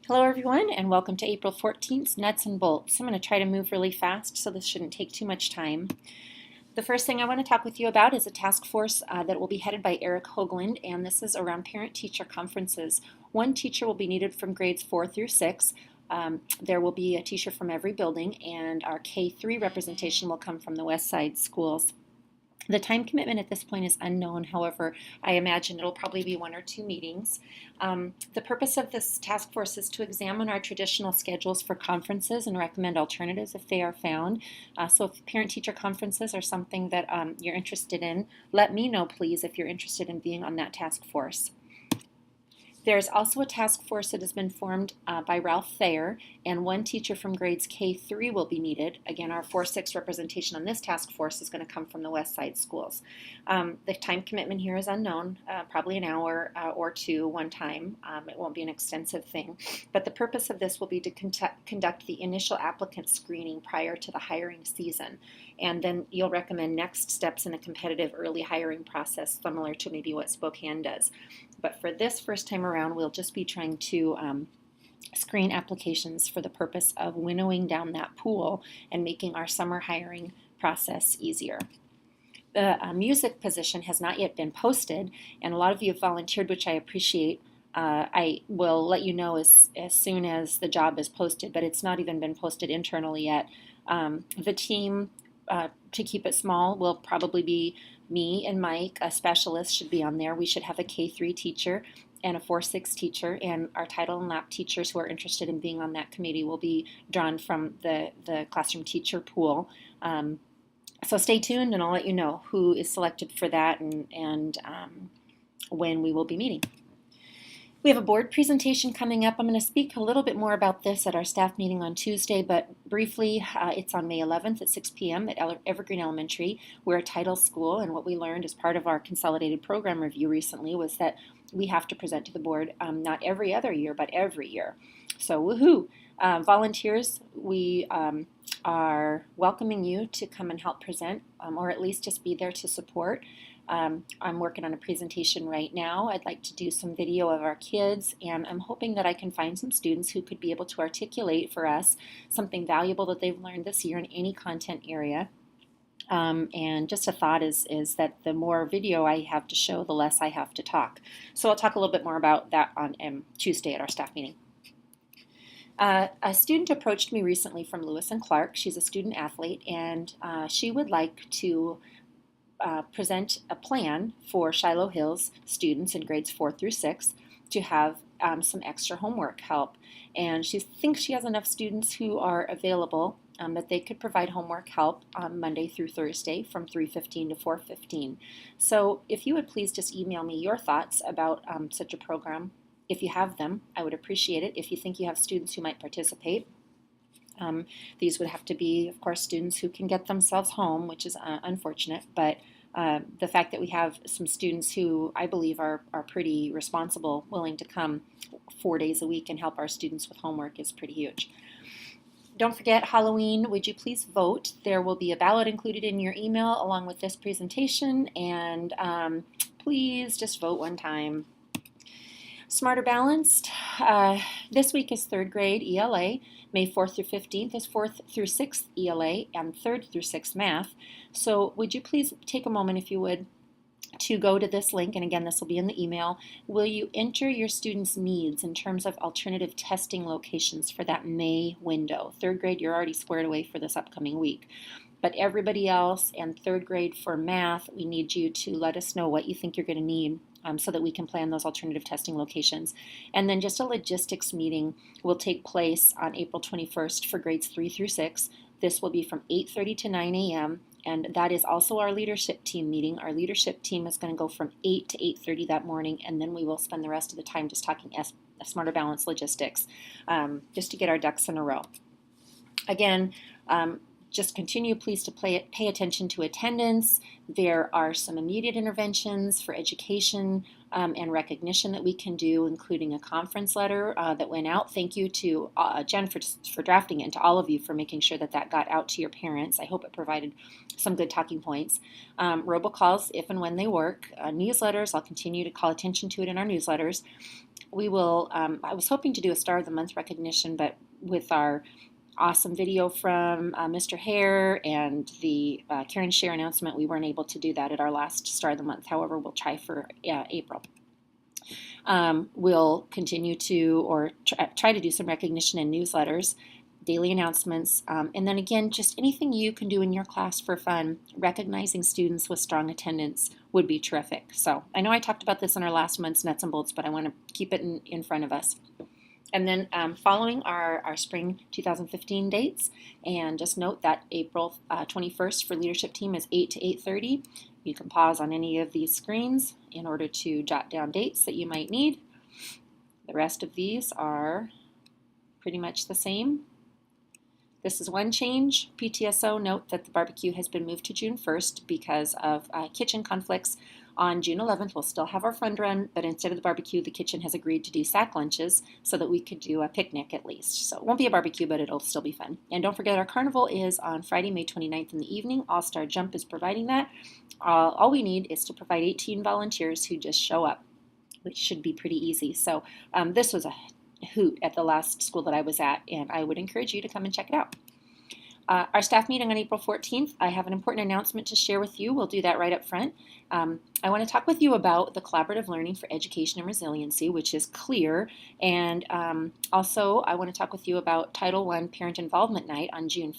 Hello everyone and welcome to April 14th's Nuts and Bolts. I'm going to try to move really fast so this shouldn't take too much time. The first thing I want to talk with you about is a task force that will be headed by Eric Hoagland, and this is around parent-teacher conferences. One teacher will be needed from grades 4 through 6. There will be a teacher from every building, and our K-3 representation will come from the West Side schools. The time commitment at this point is unknown. However, I imagine it'll probably be 1 or 2 meetings. The purpose of this task force is to examine our traditional schedules for conferences and recommend alternatives if they are found. So if parent-teacher conferences are something that you're interested in, let me know, please, if you're interested in being on that task force. There's also a task force that has been formed by Ralph Thayer, and 1 teacher from grades K-3 will be needed. Again, our 4-6 representation on this task force is going to come from the West Side schools. The time commitment here is unknown, probably an hour or 2 one time. It won't be an extensive thing. But the purpose of this will be to conduct the initial applicant screening prior to the hiring season. And then you'll recommend next steps in a competitive early hiring process, similar to maybe what Spokane does. But for this first time around, we'll just be trying to screen applications for the purpose of winnowing down that pool and making our summer hiring process easier. The music position has not yet been posted, and a lot of you have volunteered, which I appreciate. I will let you know as soon as the job is posted, but it's not even been posted internally yet. The team, to keep it small, will probably be me and Mike. A specialist should be on there. We should have a K-3 teacher and a 4-6 teacher, and our title and lap teachers who are interested in being on that committee will be drawn from the classroom teacher pool. So stay tuned and I'll let you know who is selected for that and when we will be meeting. We have a board presentation coming up. I'm going to speak a little bit more about this at our staff meeting on Tuesday, but briefly, it's on May 11th at 6 p.m. at Evergreen Elementary. We're a title school, and what we learned as part of our consolidated program review recently was that we have to present to the board not every other year, but every year. So woohoo! Volunteers, we are welcoming you to come and help present, or at least just be there to support. I'm working on a presentation right now. I'd like to do some video of our kids, and I'm hoping that I can find some students who could be able to articulate for us something valuable that they've learned this year in any content area. And just a thought is that the more video I have to show, the less I have to talk. So I'll talk a little bit more about that on Tuesday at our staff meeting. A student approached me recently from Lewis and Clark. She's a student athlete, and she would like to present a plan for Shiloh Hills students in grades 4 through 6 to have some extra homework help. And she thinks she has enough students who are available that they could provide homework help on Monday through Thursday from 3:15 to 4:15. So if you would please just email me your thoughts about such a program. If you have them, I would appreciate it. If you think you have students who might participate. These would have to be, of course, students who can get themselves home, which is unfortunate, but the fact that we have some students who I believe are pretty responsible, willing to come 4 days a week and help our students with homework is pretty huge. Don't forget Halloween, would you please vote? There will be a ballot included in your email along with this presentation, and please just vote one time. Smarter Balanced, this week is 3rd grade ELA. May 4th through 15th is 4th through 6th ELA and 3rd through 6th math. So would you please take a moment, if you would, to go to this link, and again this will be in the email. Will you enter your students' needs in terms of alternative testing locations for that May window? 3rd grade, you're already squared away for this upcoming week. But everybody else, and 3rd grade for math, we need you to let us know what you think you're going to need so that we can plan those alternative testing locations. And then just a logistics meeting will take place on April 21st for grades 3 through 6. This will be from 8:30 to 9 a.m. And that is also our leadership team meeting. Our leadership team is going to go from 8 to 8:30 that morning, and then we will spend the rest of the time just talking Smarter Balance logistics, just to get our ducks in a row. Again, just continue, please, to pay attention to attendance. There are some immediate interventions for education and recognition that we can do, including a conference letter that went out. Thank you to Jen for drafting it, and to all of you for making sure that that got out to your parents. I hope it provided some good talking points. Robocalls, if and when they work. Newsletters, I'll continue to call attention to it in our newsletters. We will, I was hoping to do a Star of the Month recognition, but with our awesome video from Mr. Hare and the Karen Share announcement, we weren't able to do that at our last Star of the Month. However, we'll try for April. We'll continue to, or try to do some recognition in newsletters, daily announcements, and then again, just anything you can do in your class for fun. Recognizing students with strong attendance would be terrific. So I know I talked about this in our last month's Nuts and Bolts, but I want to keep it in front of us. And then following our spring 2015 dates, and just note that April 21st for leadership team is 8 to 8:30. You can pause on any of these screens in order to jot down dates that you might need. The rest of these are pretty much the same. This is one change. PTSO, note that the barbecue has been moved to June 1st because of kitchen conflicts. On June 11th, we'll still have our fund run, but instead of the barbecue, the kitchen has agreed to do sack lunches so that we could do a picnic at least. So it won't be a barbecue, but it'll still be fun. And don't forget, our carnival is on Friday, May 29th in the evening. All Star Jump is providing that. All we need is to provide 18 volunteers who just show up, which should be pretty easy. So this was a hoot at the last school that I was at, and I would encourage you to come and check it out. Our staff meeting on April 14th, I have an important announcement to share with you. We'll do that right up front. I want to talk with you about the Collaborative Learning for Education and Resiliency, which is CLEAR, and also I want to talk with you about Title I Parent Involvement Night on June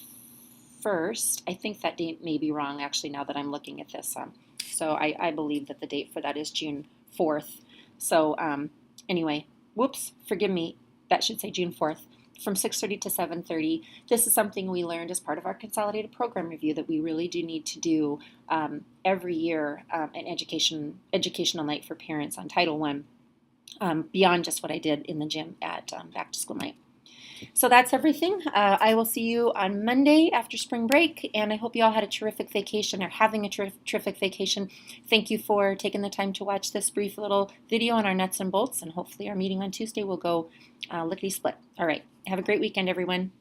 1st. I think that date may be wrong, actually, now that I'm looking at this. So I believe that the date for that is June 4th. So anyway, whoops, forgive me, that should say June 4th. From 6:30 to 7:30. This is something we learned as part of our consolidated program review that we really do need to do every year, an educational night for parents on Title I, beyond just what I did in the gym at Back to School Night. So that's everything. I will see you on Monday after spring break, and I hope you all had a terrific vacation, or having a terrific vacation. Thank you for taking the time to watch this brief little video on our nuts and bolts, and hopefully our meeting on Tuesday will go lickety-split. All right. Have a great weekend, everyone.